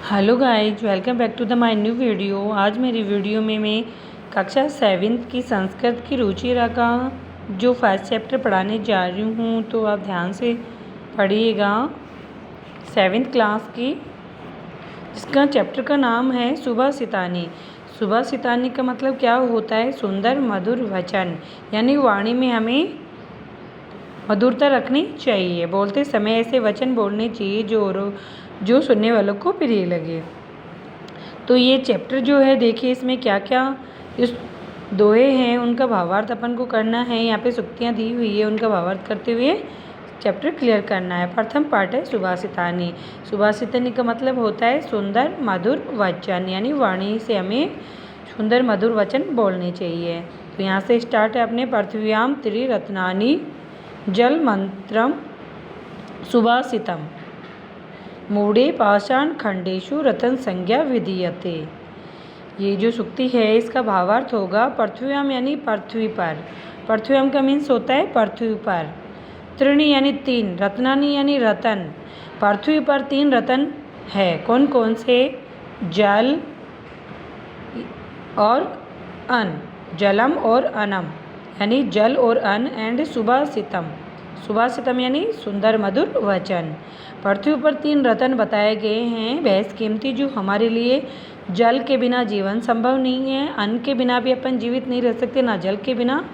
Hello guys, welcome back to the my new video. आज मेरी video में मैं कक्षा 7th की संस्कृत की रुचिरा का जो फर्स्ट चैप्टर पढ़ाने जा रही हूँ, तो आप ध्यान से पढ़िएगा। 7th क्लास की, जिसका चैप्टर का नाम है सुभाषितानी। सुभाषितानी का मतलब क्या होता है? सुंदर मधुर वचन, यानी वाणी में हमें मधुरता रखनी चाहिए। बोलते समय ऐसे वचन बोलने चाहिए जो सुनने वालों को प्रिय लगे। तो ये चैप्टर जो है, देखिए इसमें क्या क्या इस दोहे हैं, उनका भावार्थ अपन को करना है। यहाँ पे सूक्तियाँ दी हुई है, उनका भावार्थ करते हुए चैप्टर क्लियर करना है। प्रथम पार्ट है सुभाषितानी। सुभाषितानी का मतलब होता है सुंदर मधुर वचन, यानी वाणी से हमें सुंदर मधुर वचन बोलने चाहिए। तो यहाँ से स्टार्ट है अपने पृथ्व्याम त्रिरत्नानि जल मंत्रम सुभाषितम मूढ़े पाषाण खंडेशु रतन संज्ञा विधीयते। ये जो सूक्ति है, इसका भावार्थ होगा पृथ्व्याम यानी पृथ्वी पर। पृथ्व्याम का मीन्स होता है पृथ्वी पर। त्रिणी यानी तीन, रत्नानी यानी रतन। पृथ्वी पर 3 रतन है। कौन कौन से? जल और अन्न, जलम और अनम, यानी जल और अन्न। एंड सुभाषितम, सुभाषितम यानी सुंदर मधुर वचन। पृथ्वी पर 3 रत्न बताए गए हैं बेहद कीमती, जो हमारे लिए जल के बिना जीवन संभव नहीं है, अन्न के बिना भी अपन जीवित नहीं रह सकते, ना जल के बिना।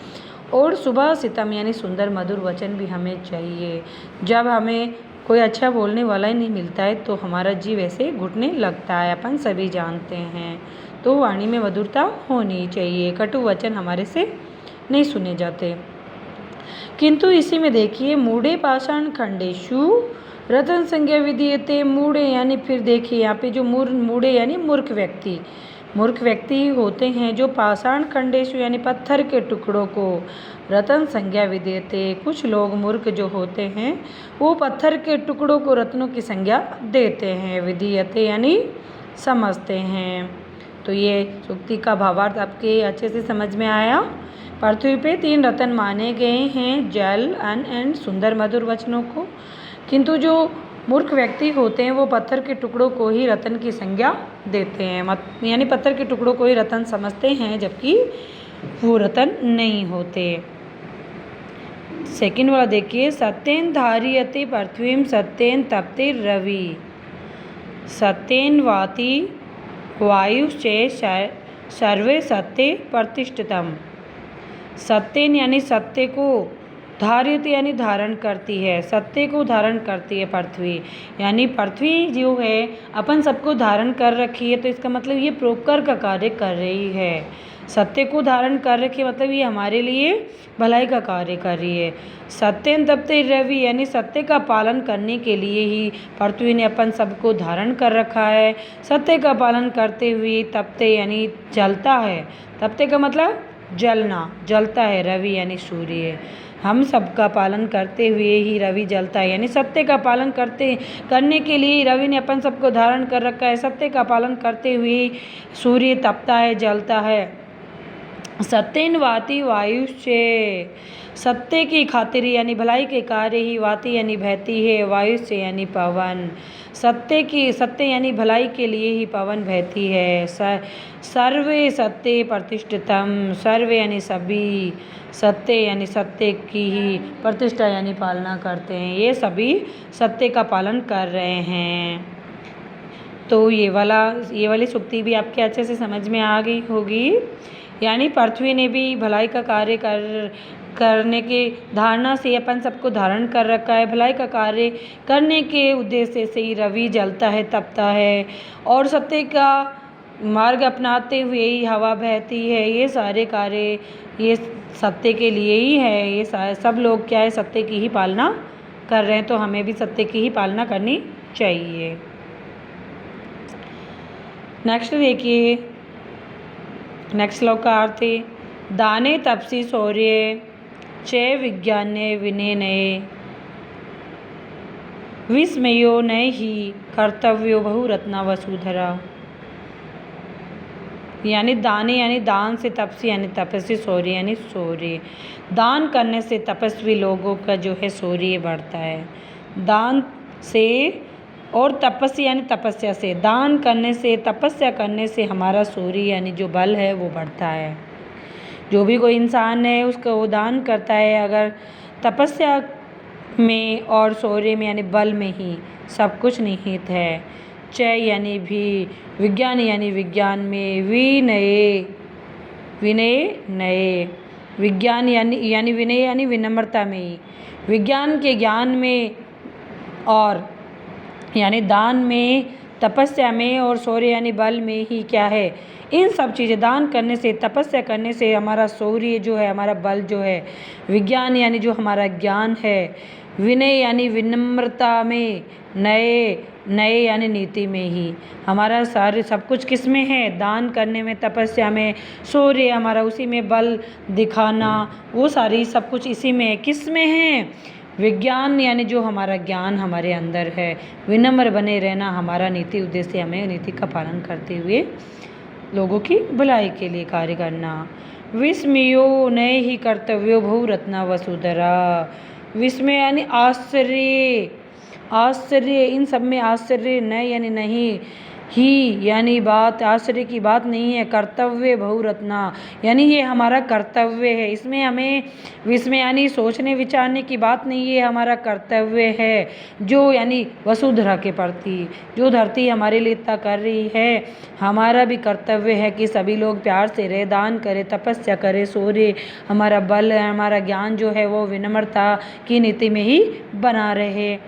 और सुभाषितम यानी सुंदर मधुर वचन भी हमें चाहिए। जब हमें कोई अच्छा बोलने वाला ही नहीं मिलता है तो हमारा जीव ऐसे घुटने लगता है, अपन सभी जानते हैं। तो वाणी में मधुरता होनी चाहिए, कटु वचन हमारे से नहीं सुने जाते। किंतु इसी में देखिए, मूढ़े पाषाण खंडेशु रतन संज्ञा विधीयते। मूढ़े यानी, फिर देखिए यहाँ पे जो मूढ़े यानी मूर्ख व्यक्ति, मूर्ख व्यक्ति होते हैं जो पाषाण खंडेशु यानी पत्थर के टुकड़ों को रतन संज्ञा विधीयते। कुछ लोग मूर्ख जो होते हैं वो पत्थर के टुकड़ों को रत्नों की संज्ञा देते हैं। विधीयते यानी समझते हैं। तो ये सूक्ति का भावार्थ आपके अच्छे से समझ में आया। पृथ्वी पे 3 रत्न माने गए हैं, जल, अन्न एंड सुंदर मधुर वचनों को। किंतु जो मूर्ख व्यक्ति होते हैं वो पत्थर के टुकड़ों को ही रत्न की संज्ञा देते हैं, यानी पत्थर के टुकड़ों को ही रत्न समझते हैं, जबकि वो रत्न नहीं होते। सेकंड वाला देखिए, सत्येन धारियते पृथ्वीम सत्येन तपते रवि सत्येन वाति वायुश्चे सर्वे सत्य प्रतिष्ठितम। सत्येन यानी सत्य को, धारियते यानी धारण करती है, सत्य को धारण करती है पृथ्वी। यानी पृथ्वी जो है अपन सबको धारण कर रखी है, तो इसका मतलब ये परोपकार का कार्य कर रही है। सत्य को धारण कर रखी मतलब ये हमारे लिए भलाई का कार्य कर रही है। सत्येन तपते रवि यानी सत्य का पालन करने के लिए ही पृथ्वी ने अपन सबको धारण कर रखा है। सत्य का पालन करते हुए तपते यानी जलता है। तपते का मतलब जलना, जलता है। रवि यानी सूर्य। हम सबका पालन करते हुए ही रवि जलता है, यानी सत्य का पालन करने के लिए रवि ने अपन सबको धारण कर रखा है। सत्य का पालन करते हुए सूर्य तपता है, जलता है। सत्येन वाति वायुश्चे, सत्य की खातिर यानी भलाई के कार्य ही वाति यानी बहती है, वायुश्चे यानी पवन। सत्य यानी भलाई के लिए ही पवन बहती है। सर्वे सत्य प्रतिष्ठितम, सर्वे यानी सभी, सत्य यानी सत्य की ही, प्रतिष्ठा यानी पालना करते हैं। ये सभी सत्य का पालन कर रहे हैं। तो ये वाली सूक्ति भी आपके अच्छे से समझ में आ गई होगी। यानी पृथ्वी ने भी भलाई का कार्य करने के धारणा से अपन सबको धारण कर रखा है। भलाई का कार्य करने के उद्देश्य से ही रवि जलता है, तपता है, और सत्य का मार्ग अपनाते हुए ही हवा बहती है। ये सारे कार्य ये सत्य के लिए ही है। ये सब लोग क्या है, सत्य की ही पालना कर रहे हैं, तो हमें भी सत्य की ही पालना करनी चाहिए। नेक्स्ट देखिए, नेक्स्ट श्लोक का अर्थ है, दाने तपसी शौर्य च विज्ञाने विनय विस्मयो न ही कर्तव्यो बहुरत्ना वसुधरा। यानी दाने यानी दान से, तपसी यानी तपस्वी, शौर्य यानी शौर्य। दान करने से तपस्वी लोगों का जो है शौर्य बढ़ता है। दान से और तपस्या यानी तपस्या से, दान करने से, तपस्या करने से हमारा शौर्य यानी जो बल है वो बढ़ता है। जो भी कोई इंसान है उसको वो दान करता है अगर तपस्या में और शौर्य में यानी बल में ही सब कुछ निहित है। चय यानी भी, विज्ञान यानी विज्ञान में, विनय नए, विज्ञान यानी विनय यानी विनम्रता में, विज्ञान के ज्ञान में और यानी दान में, तपस्या में और शौर्य यानी बल में ही क्या है, इन सब चीज़ें दान करने से, तपस्या करने से हमारा शौर्य जो है, हमारा बल जो है, विज्ञान यानी जो हमारा ज्ञान है, विनय यानी विनम्रता में, नए यानी नीति में ही हमारा सारे सब कुछ किस में है, दान करने में, तपस्या में, शौर्य हमारा उसी में, बल दिखाना वो सारी सब कुछ इसी में है। किस में है, विज्ञान यानी जो हमारा ज्ञान हमारे अंदर है, विनम्र बने रहना हमारा नीति उद्देश्य, हमें नीति का पालन करते हुए लोगों की भलाई के लिए कार्य करना। विस्मयो नए ही कर्तव्यो बहुरत्ना वसुधरा, विस्मय यानी आश्चर्य, इन सब में आश्चर्य, न यानी नहीं, ही यानी बात, आश्चर्य की बात नहीं है, कर्तव्य बहुरत्ना यानी ये हमारा कर्तव्य है, इसमें हमें विस्मय यानी सोचने विचारने की बात नहीं, ये हमारा कर्तव्य है जो यानी वसुधरा के प्रति, जो धरती हमारे लिए इतना कर रही है, हमारा भी कर्तव्य है कि सभी लोग प्यार से रहे, दान करें, तपस्या करें, शौर्य हमारा बल है, हमारा ज्ञान जो है वो विनम्रता की नीति में ही बना रहे।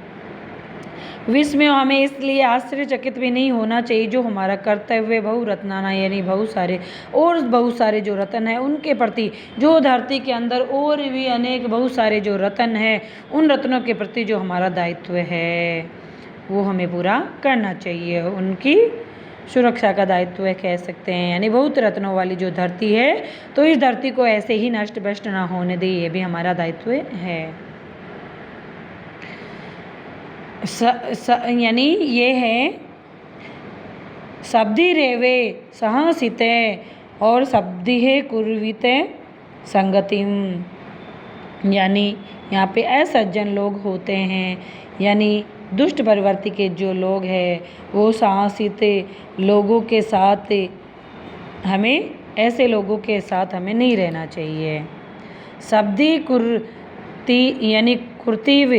विस्मय हमें इसलिए आश्चर्यचकित भी नहीं होना चाहिए, जो हमारा कर्तव्य बहुरत्नाना यानी बहुत सारे जो रत्न है उनके प्रति, जो धरती के अंदर और भी अनेक बहुत सारे जो रत्न हैं उन रत्नों के प्रति जो हमारा दायित्व है वो हमें पूरा करना चाहिए, उनकी सुरक्षा का दायित्व कह सकते हैं। यानी बहुत रत्नों वाली जो धरती है तो इस धरती को ऐसे ही नष्ट भ्रष्ट ना होने दे, ये भी हमारा दायित्व है। यानी ये है शब्दी रेवे सहसिते और शब्दिहे कुर्विते संगतिम, यानी यहाँ पे असज्जन लोग होते हैं, यानी दुष्ट प्रवृत्ति के जो लोग हैं वो साहसित लोगों के साथ, हमें ऐसे लोगों के साथ हमें नहीं रहना चाहिए। शब्दी कुर्ती यानी कुर्तीव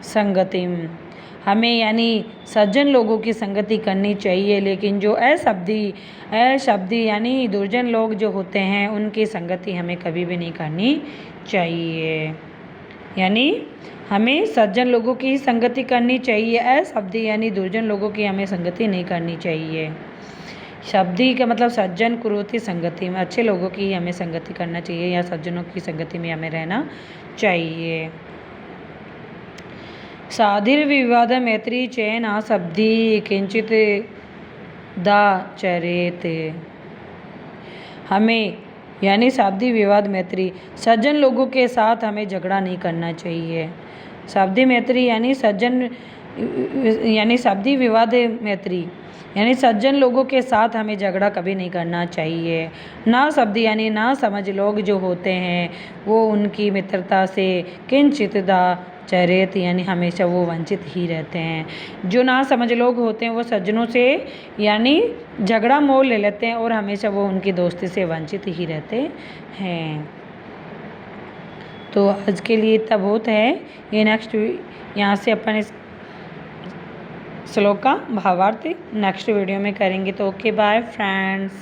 संगतिम, हमें यानी सज्जन लोगों की संगति करनी चाहिए, लेकिन जो अशब्दी यानी दुर्जन लोग जो होते हैं उनकी संगति हमें कभी भी नहीं करनी चाहिए। यानी हमें सज्जन लोगों की ही संगति करनी चाहिए, अशब्दी यानी दुर्जन लोगों की हमें संगति नहीं करनी चाहिए। शब्दी का मतलब सज्जन कुरुति संगति में, अच्छे लोगों की हमें संगति करना चाहिए या सज्जनों की संगति में हमें रहना चाहिए। साधिर्विवाद मैत्री चैन आशब्दी किंचित दाचरेत, हमें यानी शाब्दी विवाद मैत्री, सज्जन लोगों के साथ हमें झगड़ा नहीं करना चाहिए। शाब्दी मैत्री यानी सज्जन यानी शाब्दी विवाद मैत्री यानी सज्जन लोगों के साथ हमें झगड़ा कभी नहीं करना चाहिए। ना शब्दी यानी ना समझ लोग जो होते हैं वो उनकी मित्रता से किंचित दाचरेत यानी हमेशा वो वंचित ही रहते हैं। जो ना समझ लोग होते हैं वो सज्जनों से यानी झगड़ा मोल ले लेते हैं और हमेशा वो उनकी दोस्ती से वंचित ही रहते हैं। तो आज के लिए इतना बहुत है, ये नेक्स्ट यहाँ से अपन इस श्लोक का भावार्थ नेक्स्ट वीडियो में करेंगे। तो ओके बाय फ्रेंड्स।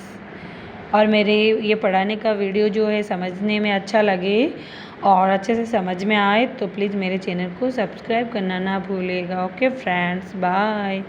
और मेरे ये पढ़ाने का वीडियो जो है समझने में अच्छा लगे और अच्छे से समझ में आए तो प्लीज़ मेरे चैनल को सब्सक्राइब करना ना भूलिएगा। Okay friends, bye.